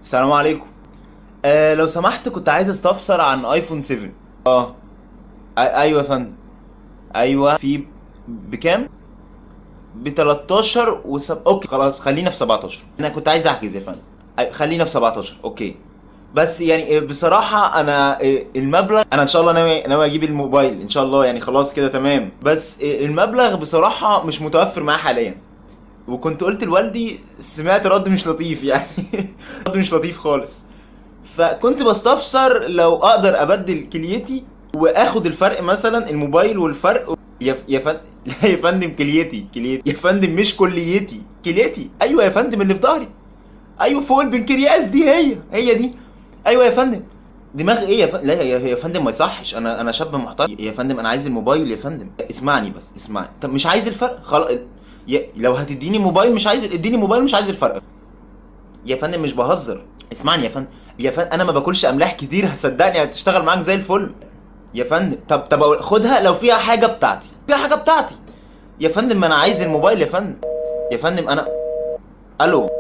السلام عليكم. لو سمحت كنت عايز استفسر عن ايفون 7. ايوه يا فندم. ايوه في بكام؟ ب 13 اوكي خلاص خلينا في 17. انا كنت عايز احجز يا فندم. خلينا في 17 اوكي. بس يعني بصراحة انا المبلغ، انا ان شاء الله ناوي اجيب الموبايل ان شاء الله، يعني خلاص كده تمام. بس المبلغ بصراحة مش متوفر معايا حاليا. وكنت قلت لوالدي، سمعت رد مش لطيف يعني. رد مش لطيف خالص. فكنت بستفسر لو اقدر ابدل كليتي واخد الفرق، مثلا الموبايل والفرق. يا فندم لا يا فندم، كليتي يا فندم، مش كليتي، كليتي. ايوه يا فندم اللي في ظهري. ايوه فوق البنكرياس دي، هي دي. ايوه يا فندم. دماغ ايه يا فندم؟ لا يا فندم ما يصحش، انا شاب محترم يا فندم، انا عايز الموبايل يا فندم. اسمعني بس اسمعني. طب مش عايز الفرق خلاص. لو هتديني موبايل مش عايز، اديني موبايل مش عايز الفرق. يا فندم مش بهزر. اسمعني يا فندم. يا فندم انا ما باكلش املاح كتير، هصدقني هتشتغل معاك زي الفل. يا فندم طب خدها لو فيها حاجه بتاعتي، فيها حاجه بتاعتي. يا فندم ما انا عايز الموبايل يا فندم. يا فندم انا. الو.